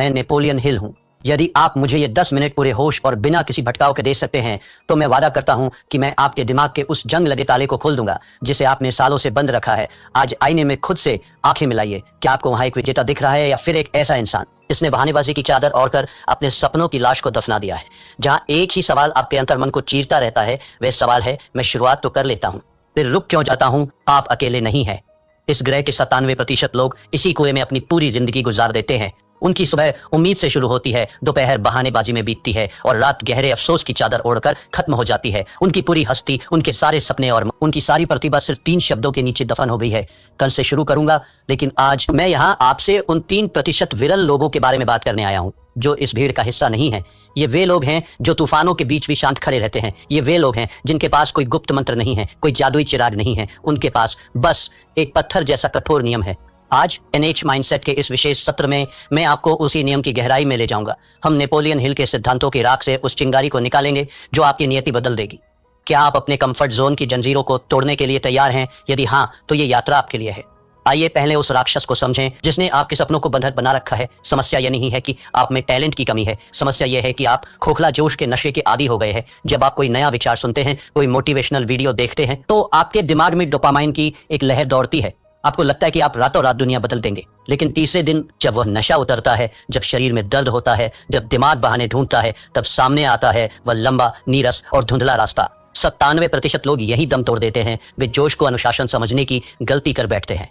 मैं Napoleon Hill हूँ। यदि आप मुझे ये 10 मिनट पूरे होश और बिना किसी भटकाव के दे सकते हैं तो मैं वादा करता हूँ कि मैं आपके दिमाग के उस जंग लगे ताले को खोल दूंगा जिसे आपने सालों से बंद रखा है। आज आईने में खुद से आंखें मिलाइए। क्या आपको वहां एक विजेता दिख रहा है या फिर एक ऐसा इंसान जिसने बहानेबाजी की चादर ओढ़कर अपने सपनों की लाश को दफना दिया है? जहां एक ही सवाल आपके अंतर्मन को चीरता रहता है, वह सवाल है, मैं शुरुआत तो कर लेता हूँ, फिर रुक क्यों जाता हूँ? आप अकेले नहीं है। इस ग्रह के 97% लोग इसी कुएं में अपनी पूरी जिंदगी गुजार देते हैं। उनकी सुबह उम्मीद से शुरू होती है, दोपहर बहानेबाजी में बीतती है और रात गहरे अफसोस की चादर ओढ़कर खत्म हो जाती है। उनकी पूरी हस्ती, उनके सारे सपने और उनकी सारी प्रतिभा सिर्फ 3 शब्दों के नीचे दफन हो गई है। कल से शुरू करूंगा, लेकिन आज मैं यहाँ आपसे उन 3% विरल लोगों के बारे में बात करने आया हूँ जो इस भीड़ का हिस्सा नहीं है। ये वे लोग हैं जो तूफानों के बीच भी शांत खड़े रहते हैं। ये वे लोग हैं जिनके पास कोई गुप्त मंत्र नहीं है, कोई जादुई चिराग नहीं है। उनके पास बस एक पत्थर जैसा कठोर नियम है। आज एनएच माइंडसेट के इस विशेष सत्र में मैं आपको उसी नियम की गहराई में ले जाऊंगा। हम नेपोलियन हिल के सिद्धांतों की राख से उस चिंगारी को निकालेंगे जो आपकी नियति बदल देगी। क्या आप अपने कंफर्ट जोन की जंजीरों को तोड़ने के लिए तैयार हैं? यदि हाँ, तो ये यात्रा आपके लिए है। आइए पहले उस राक्षस को समझें जिसने आपके सपनों को बंधक बना रखा है। समस्या यह नहीं है कि आप में टैलेंट की कमी है, समस्या यह है कि आप खोखला जोश के नशे के आदी हो गए हैं। जब आप कोई नया विचार सुनते हैं, कोई मोटिवेशनल वीडियो देखते हैं, तो आपके दिमाग में डोपामाइन की एक लहर दौड़ती है। आपको लगता है कि आप रातों रात दुनिया बदल देंगे। लेकिन तीसरे दिन जब वह नशा उतरता है, जब शरीर में दर्द होता है, जब दिमाग बहाने ढूंढता है, तब सामने आता है वह लंबा, नीरस और धुंधला रास्ता। 97% लोग यही दम तोड़ देते हैं। वे जोश को अनुशासन समझने की गलती कर बैठते हैं।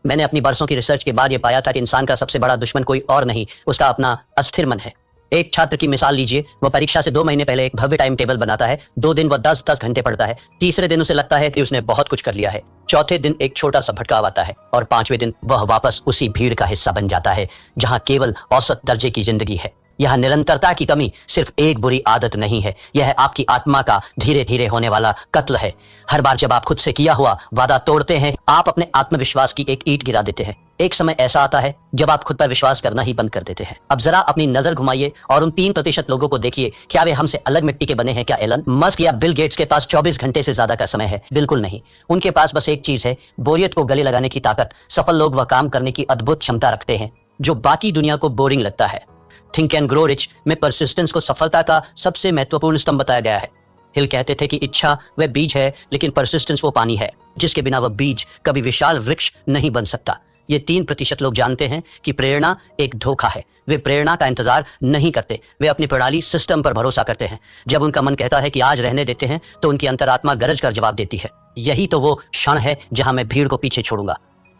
मैंने अपनी बरसों की रिसर्च के बाद यह पाया था कि इंसान का सबसे बड़ा दुश्मन कोई और नहीं, उसका अपना अस्थिर मन है। एक छात्र की मिसाल लीजिए। वह परीक्षा से 2 महीने पहले एक भव्य टाइम टेबल बनाता है। 2 दिन वह 10-10 घंटे पढ़ता है। तीसरे दिन उसे लगता है कि उसने बहुत कुछ कर लिया है। चौथे दिन एक छोटा सा भटकाव आता है और 5वें दिन वह वापस उसी भीड़ का हिस्सा बन जाता है जहां केवल औसत दर्जे की जिंदगी है। यह निरंतरता की कमी सिर्फ एक बुरी आदत नहीं है, यह आपकी आत्मा का धीरे धीरे होने वाला कत्ल है। हर बार जब आप खुद से किया हुआ वादा तोड़ते हैं, आप अपने आत्मविश्वास की एक ईंट गिरा देते हैं। एक समय ऐसा आता है जब आप खुद पर विश्वास करना ही बंद कर देते हैं। अब जरा अपनी नजर घुमाइए और उन 3% लोगों को देखिए। क्या वे हमसे अलग मिट्टी के बने हैं? क्या एलन मस्क या बिल गेट्स के पास 24 घंटे से ज्यादा का समय है? बिल्कुल नहीं। उनके पास बस एक चीज है, बोरियत को गले लगाने की ताकत। सफल लोग वह काम करने की अद्भुत क्षमता रखते हैं जो बाकी दुनिया को बोरिंग लगता है। थिंक एंड ग्रो रिच में परसिस्टेंस को सफलता का सबसे महत्वपूर्ण स्तंभ बताया गया है। हिल कहते थे कि इच्छा वह बीज है, लेकिन परसिस्टेंस वो पानी है जिसके बिना वह बीज कभी विशाल वृक्ष नहीं बन सकता। ये 3% लोग जानते हैं कि प्रेरणा एक धोखा है। वे प्रेरणा का इंतजार नहीं करते, वे अपनी प्रणाली सिस्टम पर भरोसा करते हैं। जब उनका मन कहता है कि आज रहने देते हैं, तो उनकी अंतरात्मा गरज कर जवाब देती है, यही तो वो क्षण है जहां मैं भीड़ को पीछे छोड़ूंगा।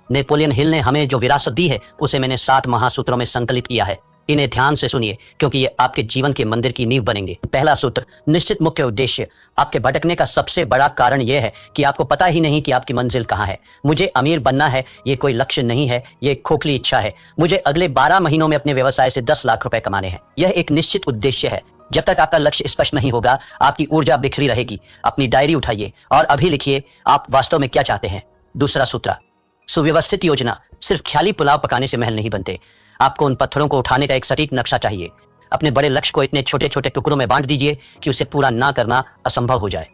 नेपोलियन हिल ने हमें जो विरासत दी है उसे मैंने 7 महासूत्रों में संकलित किया है। इन्हें ध्यान से सुनिए क्योंकि ये आपके जीवन के मंदिर की नींव बनेंगे। पहला सूत्र, निश्चित मुख्य उद्देश्य। आपके भटकने का सबसे बड़ा कारण यह है कि आपको पता ही नहीं कि आपकी मंजिल कहाँ है। मुझे अमीर बनना है, ये कोई लक्ष्य नहीं है, ये एक खोखली इच्छा है। मुझे अगले 12 महीनों में अपने व्यवसाय से 10 लाख रुपए कमाने हैं। यह एक निश्चित उद्देश्य है। जब तक आपका लक्ष्य स्पष्ट नहीं होगा, आपकी ऊर्जा बिखरी रहेगी। अपनी डायरी उठाइए और अभी लिखिए आप वास्तव में क्या चाहते हैं। दूसरा सूत्र, सुव्यवस्थित योजना। सिर्फ ख्याली पुलाव पकाने से महल नहीं बनते। आपको उन पत्थरों को उठाने का एक सटीक नक्शा चाहिए। अपने बड़े लक्ष्य को इतने छोटे छोटे टुकड़ों में बांट दीजिए कि उसे पूरा ना करना असंभव हो जाए।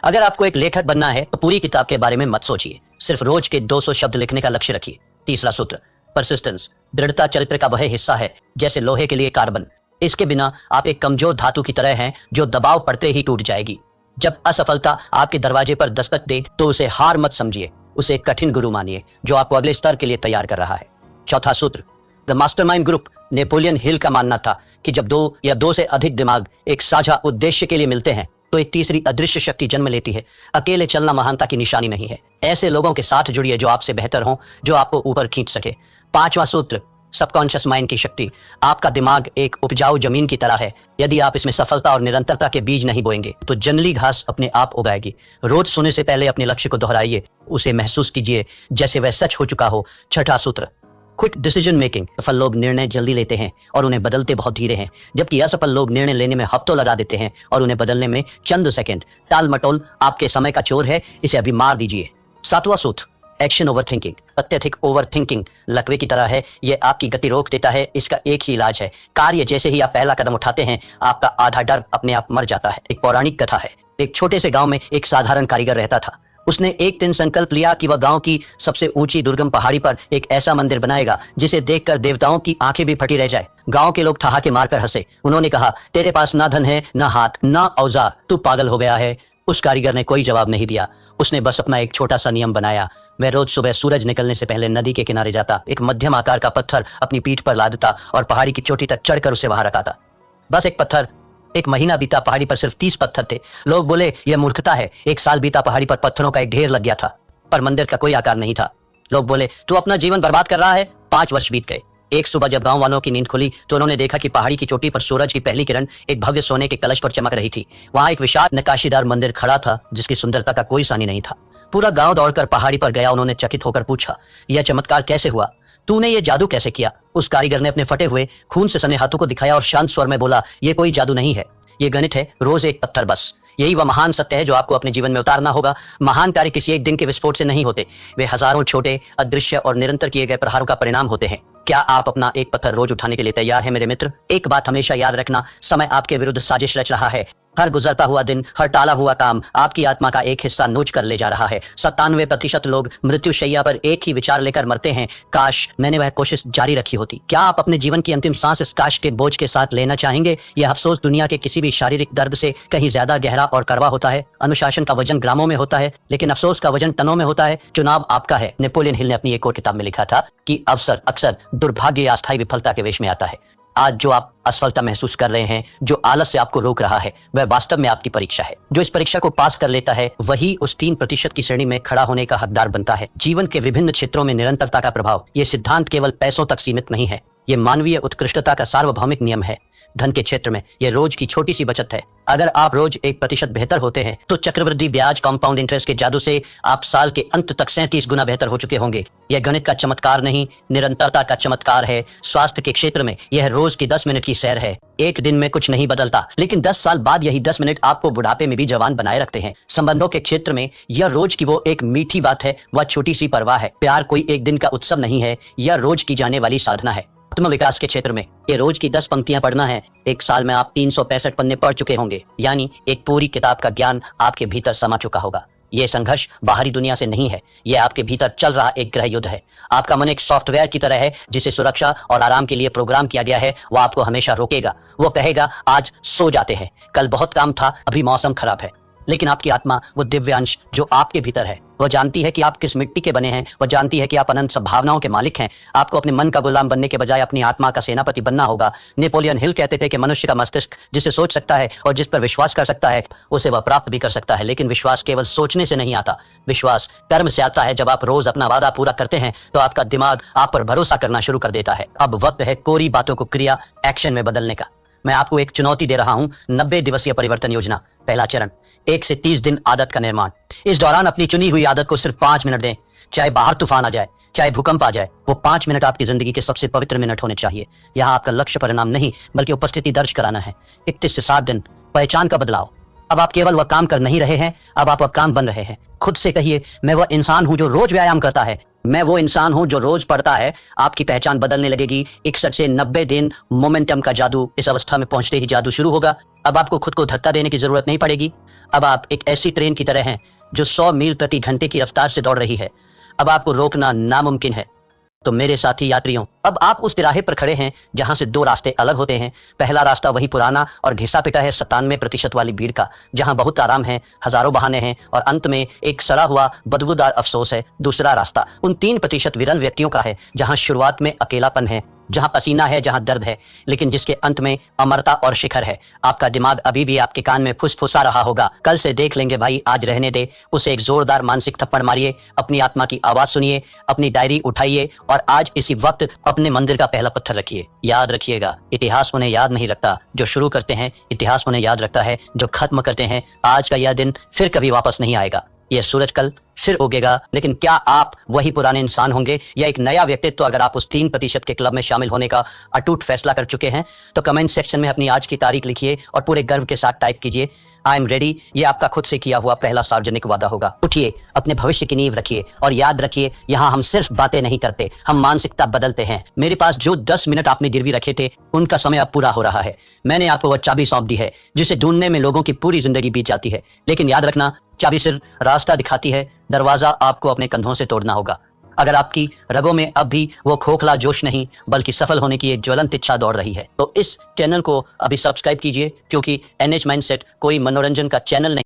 अगर आपको एक लेखक बनना है तो पूरी किताब के बारे में मत सोचिए, सिर्फ रोज के 200 शब्द लिखने का लक्ष्य रखिए। तीसरा सूत्र, परसिस्टेंस। दृढ़ता चरित्र का वह हिस्सा है जैसे लोहे के लिए कार्बन। इसके बिना आप एक कमजोर धातु की तरह हैं जो दबाव पड़ते ही टूट जाएगी। जब असफलता आपके दरवाजे पर दस्तक दे तो उसे हार मत समझिए, उसे एक कठिन गुरु मानिए जो आपको अगले स्तर के लिए तैयार कर रहा है। चौथा सूत्र, the mastermind group. Napoleon Hill का मानना था कि जब 2 या 2 से अधिक दिमाग एक साझा उद्देश्य के लिए मिलते हैं तो एक तीसरी अदृश्य शक्ति जन्म लेती है। अकेले चलना महानता की निशानी नहीं है। ऐसे लोगों के साथ जुड़िए जो आपसे बेहतर हों, जो आपको ऊपर खींच सके। 5वां सूत्र, सबकॉन्शियस माइंड की शक्ति। आपका दिमाग एक उपजाऊ जमीन की तरह है। यदि आप इसमें सफलता और निरंतरता के बीज नहीं बोएंगे तो जंगली घास अपने आप उगाएगी। रोज सोने से पहले अपने लक्ष्य को दोहराइए, उसे महसूस कीजिए जैसे वह सच हो चुका हो। छठा सूत्र, क्विक डिसीजन मेकिंग। सफल लोग निर्णय जल्दी लेते हैं और उन्हें बदलते बहुत धीरे हैं, जबकि असफल लोग निर्णय लेने में हफ्तों लगा देते हैं और उन्हें बदलने में चंद सेकंड। टाल मटोल आपके समय का चोर है, इसे अभी मार दीजिए। 7वां सूत्र, एक्शन ओवर थिंकिंग। अत्यधिक ओवर थिंकिंग लकवे की तरह है, यह आपकी गति रोक देता है। इसका एक ही इलाज है, कार्य। जैसे ही आप पहला कदम उठाते हैं, आपका आधा डर अपने आप मर जाता है। एक पौराणिक कथा है। एक छोटे से गांव में एक साधारण कारीगर रहता था। उसने एक दिन संकल्प लिया कि वह गांव की सबसे ऊंची दुर्गम पहाड़ी पर एक ऐसा मंदिर बनाएगा जिसे देखकर देवताओं की आंखें भी फटी रह जाए। गांव के लोग ठहाके मारकर हंसे। उन्होंने कहा, तेरे पास ना धन है, ना हाथ, ना औजार, तू पागल हो गया है। उस कारीगर ने कोई जवाब नहीं दिया। उसने बस अपना एक छोटा सा नियम बनाया। वह रोज सुबह सूरज निकलने से पहले नदी के किनारे जाता, एक मध्यम आकार का पत्थर अपनी पीठ पर लादता और पहाड़ी की चोटी तक चढ़कर उसे वहां रखाता। बस एक पत्थर। एक महीना बीता, पहाड़ी पर सिर्फ 30 पत्थर थे। लोग बोले, यह मूर्खता है। एक साल बीता, पहाड़ी पर पत्थरों का एक ढेर लग गया था, पर मंदिर का कोई आकार नहीं था। लोग बोले, तू अपना जीवन बर्बाद कर रहा है। 5 वर्ष बीत गए। एक सुबह जब गांव वालों की नींद खुली तो उन्होंने देखा कि पहाड़ी की चोटी पर सूरज की पहली किरण एक भव्य सोने के कलश पर चमक रही थी। वहां एक विशाल नक्काशीदार मंदिर खड़ा था जिसकी सुंदरता का कोई सानी नहीं था। पूरा गांव दौड़कर पहाड़ी पर गया। उन्होंने चकित होकर पूछा, यह चमत्कार कैसे हुआ? तूने ये जादू कैसे किया? उस कारीगर ने अपने फटे हुए खून से सने हाथों को दिखाया और शांत स्वर में बोला, ये कोई जादू नहीं है, ये गणित है, रोज एक पत्थर बस। यही वह महान सत्य है जो आपको अपने जीवन में उतारना होगा। महान कार्य किसी एक दिन के विस्फोट से नहीं होते, वे हजारों छोटे, अदृश्य और निरंतर किए गए प्रहारों का परिणाम होते हैं। क्या आप अपना एक पत्थर रोज उठाने के लिए तैयार हैं मेरे मित्र? एक बात हमेशा याद रखना, समय आपके विरुद्ध साजिश रच रहा है। हर गुजरता हुआ दिन, हर टाला हुआ काम आपकी आत्मा का एक हिस्सा नोच कर ले जा रहा है। 97% लोग मृत्युशैया पर एक ही विचार लेकर मरते हैं, काश मैंने वह कोशिश जारी रखी होती। क्या आप अपने जीवन की अंतिम सांस इस काश के बोझ के साथ लेना चाहेंगे? यह अफसोस दुनिया के किसी भी शारीरिक दर्द से कहीं ज्यादा गहरा और कड़वा होता है। अनुशासन का वजन ग्रामों में होता है, लेकिन अफसोस का वजन टनों में होता है। चुनाव आपका है। नेपोलियन हिल ने अपनी एक और किताब में लिखा था कि अवसर अक्सर दुर्भाग्य या अस्थायी विफलता के वेश में आता है। आज जो आप असफलता महसूस कर रहे हैं, जो आलस से आपको रोक रहा है, वह वास्तव में आपकी परीक्षा है। जो इस परीक्षा को पास कर लेता है वही उस 3% की श्रेणी में खड़ा होने का हकदार बनता है। जीवन के विभिन्न क्षेत्रों में निरंतरता का प्रभाव, ये सिद्धांत केवल पैसों तक सीमित नहीं है, ये मानवीय उत्कृष्टता का सार्वभौमिक नियम है। धन के क्षेत्र में यह रोज की छोटी सी बचत है। अगर आप रोज 1% बेहतर होते हैं तो चक्रवृद्धि ब्याज, कंपाउंड इंटरेस्ट के जादू से आप साल के अंत तक 37 गुना बेहतर हो चुके होंगे। यह गणित का चमत्कार नहीं, निरंतरता का चमत्कार है। स्वास्थ्य के क्षेत्र में यह रोज की 10 मिनट की सैर है। एक दिन में कुछ नहीं बदलता, लेकिन 10 साल बाद यही 10 मिनट आपको बुढ़ापे में भी जवान बनाए रखते हैं। संबंधों के क्षेत्र में यह रोज की वो एक मीठी बात है, वह छोटी सी परवाह है। प्यार कोई एक दिन का उत्सव नहीं है, यह रोज की जाने वाली साधना है। आत्म विकास के क्षेत्र में ये रोज की 10 पंक्तियां पढ़ना है। एक साल में आप 365 पन्ने पढ़ चुके होंगे, यानी एक पूरी किताब का ज्ञान आपके भीतर समा चुका होगा। ये संघर्ष बाहरी दुनिया से नहीं है, यह आपके भीतर चल रहा एक गृह युद्ध है। आपका मन एक सॉफ्टवेयर की तरह है जिसे सुरक्षा और आराम के लिए प्रोग्राम किया गया है। वो आपको हमेशा रोकेगा। वो कहेगा, आज सो जाते हैं, कल बहुत काम था, अभी मौसम खराब है। लेकिन आपकी आत्मा, वो दिव्यांश जो आपके भीतर है, वो जानती है कि आप किस मिट्टी के बने हैं। वो जानती है कि आप अनंत संभावनाओं के मालिक हैं। आपको अपने मन का गुलाम बनने के बजाय अपनी आत्मा का सेनापति बनना होगा। नेपोलियन हिल कहते थे कि मनुष्य का मस्तिष्क जिसे सोच सकता है और जिस पर विश्वास कर सकता है, उसे वह प्राप्त भी कर सकता है। लेकिन विश्वास केवल सोचने से नहीं आता, विश्वास कर्म से आता है। जब आप रोज अपना वादा पूरा करते हैं तो आपका दिमाग आप पर भरोसा करना शुरू कर देता है। अब वक्त है कोरी बातों को क्रिया, एक्शन में बदलने का। मैं आपको एक चुनौती दे रहा हूं, 90 दिवसीय परिवर्तन योजना। पहला चरण, 1 से 30 दिन आदत का निर्माण। इस दौरान अपनी चुनी हुई आदत को सिर्फ 5 मिनट दें। चाहे बाहर तूफान आ जाए, चाहे भूकंप आ जाए, वो 5 मिनट आपकी जिंदगी के सबसे पवित्र मिनट होने चाहिए। यहाँ आपका लक्ष्य परिणाम नहीं, बल्कि उपस्थिति दर्ज कराना है। 31 से 60 दिन, पहचान का बदलाव। अब आप केवल वह काम कर नहीं रहे हैं, अब आप वह काम बन रहे हैं। खुद से कहिए, मैं वह इंसान हूं जो रोज व्यायाम करता है, मैं वो इंसान हूं जो रोज पढ़ता है। आपकी पहचान बदलने लगेगी। 61 से 90 दिन, मोमेंटम का जादू। इस अवस्था में पहुंचते ही जादू शुरू होगा। अब आपको खुद को धक्का देने की जरूरत नहीं पड़ेगी। अब आप एक ऐसी ट्रेन की तरह हैं जो 100 मील प्रति घंटे की रफ्तार से दौड़ रही है। अब आपको रोकना नामुमकिन है। तो मेरे साथी यात्रियों, अब आप उस तिराहे पर खड़े हैं जहां से 2 रास्ते अलग होते हैं। पहला रास्ता वही पुराना और घिसा पिटा है 97% वाली भीड़ का, जहां बहुत आराम है, हजारों बहाने हैं और अंत में एक सड़ा हुआ बदबूदार अफसोस है। दूसरा रास्ता उन 3% विरल व्यक्तियों का है जहां शुरुआत में अकेलापन है, जहां पसीना है, जहां दर्द है, लेकिन जिसके अंत में अमरता और शिखर है। आपका दिमाग अभी भी आपके कान में फुसफुसा रहा होगा, कल से देख लेंगे भाई, आज रहने दे। उसे एक जोरदार मानसिक थप्पड़ मारिए, अपनी आत्मा की आवाज सुनिए, अपनी डायरी उठाइए और आज इसी वक्त अपने मंदिर का पहला पत्थर रखिए। याद रखिएगा, इतिहास उन्हें याद नहीं रखता जो शुरू करते हैं, इतिहास उन्हें याद रखता है जो खत्म करते हैं। आज का यह दिन फिर कभी वापस नहीं आएगा। यह सूरज कल फिर उगेगा, लेकिन क्या आप वही पुराने इंसान होंगे या एक नया व्यक्तित्व? अगर आप उस 3% के क्लब में शामिल होने का अटूट फैसला कर चुके हैं तो कमेंट सेक्शन में अपनी आज की तारीख लिखिए और पूरे गर्व के साथ टाइप कीजिए, आई एम रेडी। ये आपका खुद से किया हुआ पहला सार्वजनिक वादा होगा। उठिए, अपने भविष्य की नींव रखिए और याद रखिए, यहाँ हम सिर्फ बातें नहीं करते, हम मानसिकता बदलते हैं। मेरे पास जो 10 मिनट आपने गिरवी रखे थे, उनका समय अब पूरा हो रहा है। मैंने आपको वह चाबी सौंप दी है जिसे ढूंढने में लोगों की पूरी जिंदगी बीत जाती है। लेकिन याद रखना, चाबी सिर्फ रास्ता दिखाती है, दरवाजा आपको अपने कंधों से तोड़ना होगा। अगर आपकी रगों में अब भी वो खोखला जोश नहीं बल्कि सफल होने की एक ज्वलंत इच्छा दौड़ रही है तो इस चैनल को अभी सब्सक्राइब कीजिए, क्योंकि एनएच माइंडसेट कोई मनोरंजन का चैनल नहीं।